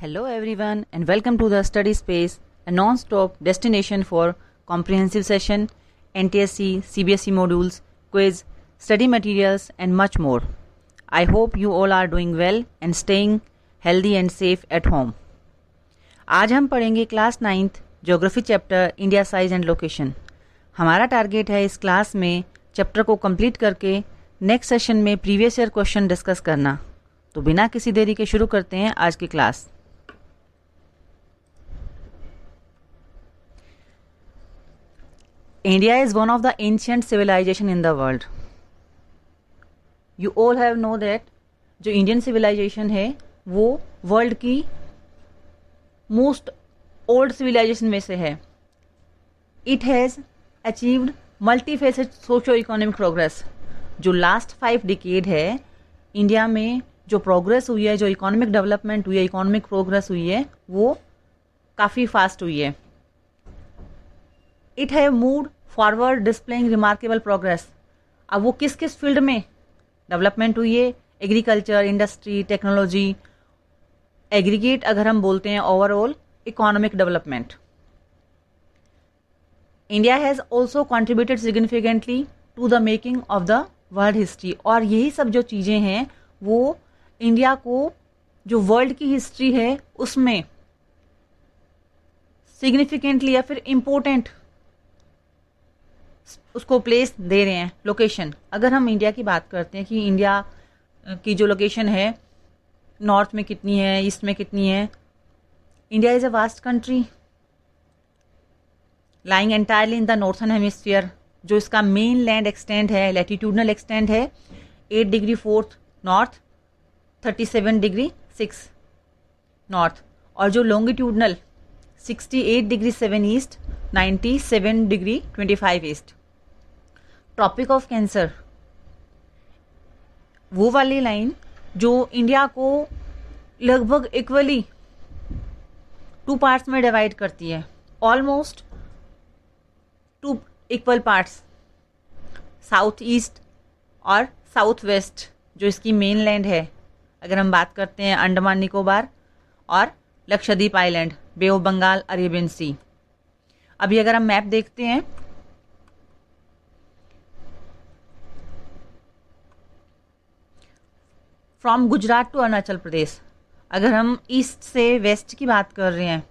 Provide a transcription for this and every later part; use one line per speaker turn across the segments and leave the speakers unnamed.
Hello everyone and welcome to the Study Space, a non-stop destination for comprehensive session, NTSC, CBSE modules, quiz, study materials and much more. I hope you all are doing well and staying healthy and safe at home. आज हम पढ़ेंगे class 9th geography chapter India size and location. हमारा target है इस class में chapter को complete करके next session में प्रीवियस ईयर क्वेश्चन डिस्कस करना. तो बिना किसी देरी के शुरू करते हैं आज की class. India is one of the ancient civilization in the world. You all have know that जो इंडियन सिविलाइजेशन है वो वर्ल्ड की मोस्ट ओल्ड सिविलाइजेशन में से है. It has achieved multifaceted socio economic progress. जो लास्ट 5 डिकेड है India में जो प्रोग्रेस हुई है, जो इकोनॉमिक डेवलपमेंट हुई है, इकोनॉमिक प्रोग्रेस हुई है, वो काफ़ी फास्ट हुई है. It have moved forward displaying remarkable progress. अब वो किस किस फील्ड में डेवलपमेंट हुई है? एग्रीकल्चर, इंडस्ट्री, टेक्नोलॉजी, एग्रीगेट अगर हम बोलते हैं overall economic development. India has also contributed significantly to the making of the world history. और यही सब जो चीज़ें हैं वो इंडिया को जो वर्ल्ड की हिस्ट्री है उसमें सिग्निफिकेंटली या फिर इम्पोर्टेंट उसको प्लेस दे रहे हैं. लोकेशन अगर हम इंडिया की बात करते हैं कि इंडिया की जो लोकेशन है नॉर्थ में कितनी है, ईस्ट में कितनी है. India is a vast country lying entirely in the northern hemisphere. जो इसका मेन लैंड एक्सटेंड है, लैटिट्यूडनल एक्सटेंड है 8 डिग्री 4 नॉर्थ, 37 डिग्री 6 नॉर्थ. और जो longitudinal 68 degree 7 east, 97 degree 25 east. Tropic of cancer वो वाली लाइन जो इंडिया को लगभग इक्वली 2 पार्ट्स में डिवाइड करती है. Almost 2 equal parts, south east और साउथ वेस्ट. जो इसकी मेन लैंड है अगर हम बात करते हैं अंडमान निकोबार और Lakshadweep island, bay of Bengal, Arabian sea. अभी अगर हम मैप देखते हैं फ्रॉम गुजरात टू अरुणाचल प्रदेश. अगर हम ईस्ट से वेस्ट की बात कर रहे हैं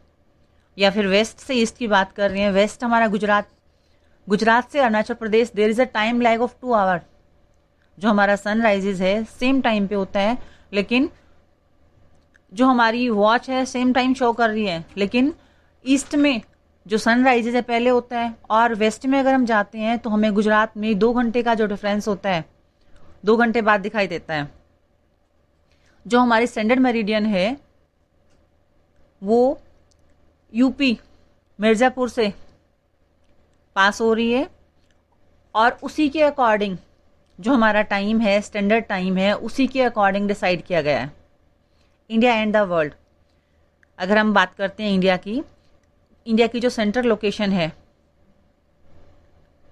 या फिर वेस्ट से ईस्ट की बात कर रहे हैं, वेस्ट हमारा गुजरात, गुजरात से Arunachal Pradesh, there is a time lag of 2 hour. जो हमारा सनराइजेज है सेम टाइम पे होता है, लेकिन जो हमारी वॉच है सेम टाइम शो कर रही है, लेकिन ईस्ट में जो सनराइजेज है पहले होता है और वेस्ट में अगर हम जाते हैं तो हमें गुजरात में 2 घंटे का जो डिफरेंस होता है 2 घंटे बाद दिखाई देता है. जो हमारी स्टैंडर्ड मेरिडियन है वो यूपी मिर्ज़ापुर से पास हो रही है और उसी के अकॉर्डिंग जो हमारा टाइम है, स्टैंडर्ड टाइम है, उसी के अकॉर्डिंग डिसाइड किया गया है. इंडिया एंड द वर्ल्ड अगर हम बात करते हैं इंडिया की जो सेंट्रल लोकेशन है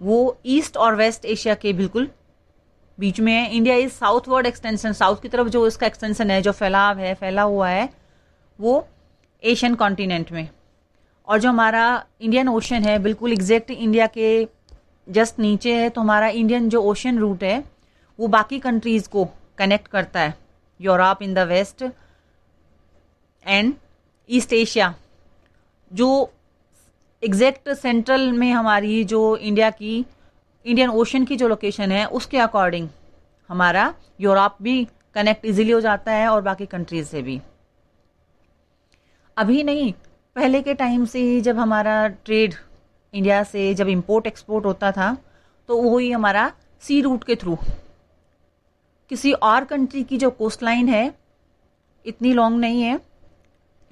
वो ईस्ट और वेस्ट एशिया के बिल्कुल बीच में है. India is southward extension, south की तरफ जो इसका एक्सटेंशन है, जो फैला हुआ है वो एशियन कॉन्टिनेंट में. और जो हमारा इंडियन ओशन है बिल्कुल एग्जैक्ट इंडिया के जस्ट नीचे है. तो हमारा इंडियन जो ओशन रूट है वो बाकी कंट्रीज़ को कनेक्ट करता है, Europe in the west and east Asia. जो एग्जैक्ट सेंट्रल में हमारी जो इंडियन ओशन की जो लोकेशन है उसके अकॉर्डिंग हमारा यूरोप भी कनेक्ट इजीली हो जाता है और बाकी कंट्रीज से भी. अभी नहीं, पहले के टाइम से ही जब हमारा ट्रेड इंडिया से जब इंपोर्ट एक्सपोर्ट होता था तो वही हमारा सी रूट के थ्रू. किसी और कंट्री की जो कोस्ट लाइन है इतनी लॉन्ग नहीं है.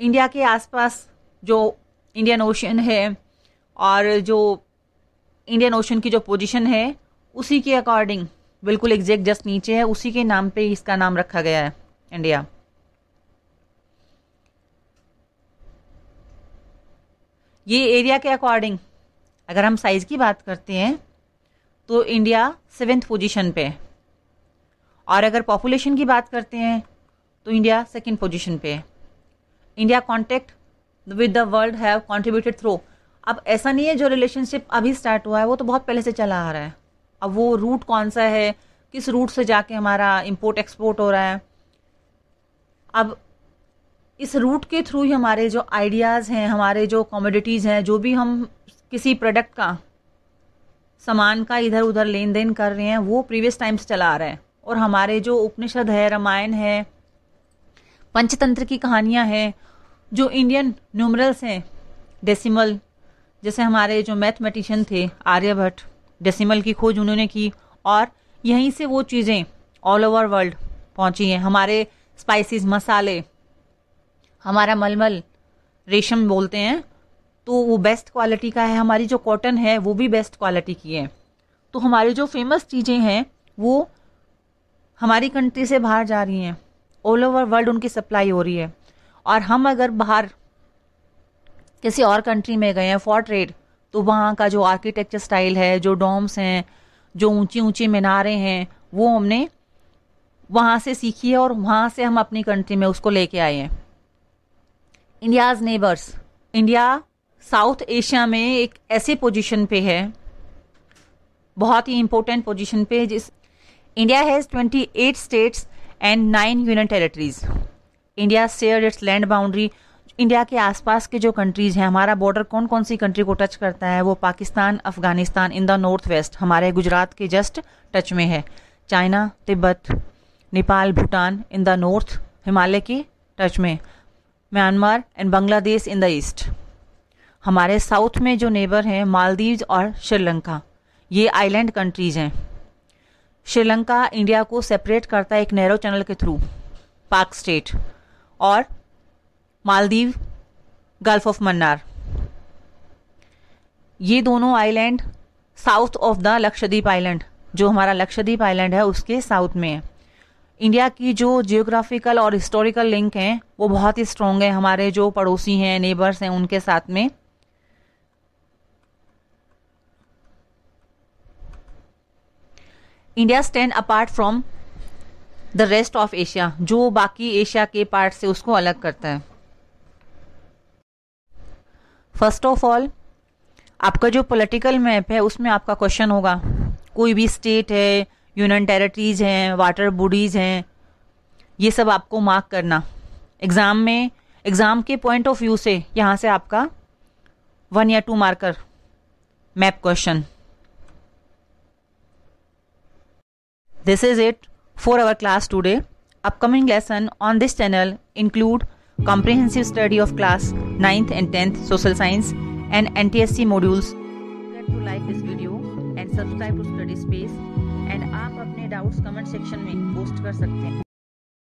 इंडिया के आसपास जो इंडियन ओशन है और जो इंडियन ओशन की जो पोजीशन है उसी के अकॉर्डिंग बिल्कुल एग्जैक्ट जस्ट नीचे है, उसी के नाम पे इसका नाम रखा गया है इंडिया. ये एरिया के अकॉर्डिंग अगर हम साइज की बात करते हैं तो इंडिया 7th पोजीशन पे है और अगर पॉपुलेशन की बात करते हैं तो इंडिया 2nd पोजीशन पे है. India contact with the world have contributed through. अब ऐसा नहीं है जो रिलेशनशिप अभी स्टार्ट हुआ है वो तो बहुत पहले से चला आ रहा है। अब वो रूट कौन सा है, किस रूट से जाके हमारा इंपोर्ट एक्सपोर्ट हो रहा है, अब इस रूट के थ्रू ही हमारे जो आइडियाज़ हैं, हमारे जो कमोडिटीज़ हैं, जो भी हम किसी प्रोडक्ट का, सामान का इधर उधर लेन देन कर रहे हैं, वो प्रीवियस टाइम से चला आ रहा है। और हमारे जो उपनिषद है, रामायण है, पंचतंत्र की कहानियाँ हैं, जो इंडियन न्यूमरल्स हैं, डेसिमल, जैसे हमारे जो मैथमेटिशियन थे आर्यभट्ट, डेसिमल की खोज उन्होंने की और यहीं से वो चीज़ें ऑल ओवर वर्ल्ड पहुंची हैं। हमारे स्पाइसेस, मसाले, हमारा मलमल, रेशम बोलते हैं, तो वो बेस्ट क्वालिटी का है। हमारी जो कॉटन है वो भी बेस्ट क्वालिटी की है। तो हमारी जो फेमस चीज़ें हैं वो हमारी कंट्री से बाहर जा रही हैं, ऑल ओवर वर्ल्ड उनकी सप्लाई हो रही है। और हम अगर बाहर किसी और कंट्री में गए हैं फॉर ट्रेड, तो वहाँ का जो आर्किटेक्चर स्टाइल है, जो डोम्स हैं, जो ऊंची ऊंची मीनारें हैं, वो हमने वहाँ से सीखी है और वहाँ से हम अपनी कंट्री में उसको लेके आए हैं। India's neighbours, India south Asia में एक ऐसे पोजीशन पे है, बहुत ही इंपॉर्टेंट पोजीशन पे, जिस India has 28 states and 9 union territories. India share its land boundary. India के आसपास के जो कंट्रीज़ हैं, हमारा बॉर्डर कौन कौन सी कंट्री को टच करता है, वो Pakistan, Afghanistan in the north west, हमारे गुजरात के जस्ट टच में है। China, Tibet, Nepal, Bhutan in the north, Himalaya की टच में। Myanmar and Bangladesh in the east. हमारे साउथ में जो नेबर हैं मालदीव्स और श्रीलंका, ये आइलैंड कंट्रीज़ हैं। श्रीलंका इंडिया को सेपरेट करता है एक नैरो चैनल के थ्रू, पाक स्टेट, और मालदीव गल्फ ऑफ मन्नार। ये दोनों island south of the Lakshadweep island, जो हमारा लक्षद्वीप आइलैंड है उसके साउथ में है। इंडिया की जो जियोग्राफिकल और हिस्टोरिकल लिंक हैं वो बहुत ही स्ट्रॉन्ग है हमारे जो पड़ोसी हैं, नेबर्स हैं, उनके साथ में। India stand apart from the rest of Asia, जो बाकी एशिया के पार्ट से उसको अलग करता है। फर्स्ट ऑफ ऑल, आपका जो पॉलिटिकल मैप है उसमें आपका क्वेश्चन होगा, कोई भी स्टेट है, यूनियन टेरिटरीज हैं, वाटर बॉडीज हैं, ये सब आपको मार्क करना एग्जाम में। एग्जाम के पॉइंट ऑफ व्यू से यहाँ से आपका 1 या 2 marker map question. This is it for our class today. Upcoming lesson on this channel include comprehensive study of class 9th and 10th social science and NTSC modules. Don't forget to like this video and subscribe to Study Space. And आप अपने doubts comment section में post कर सकते हैं।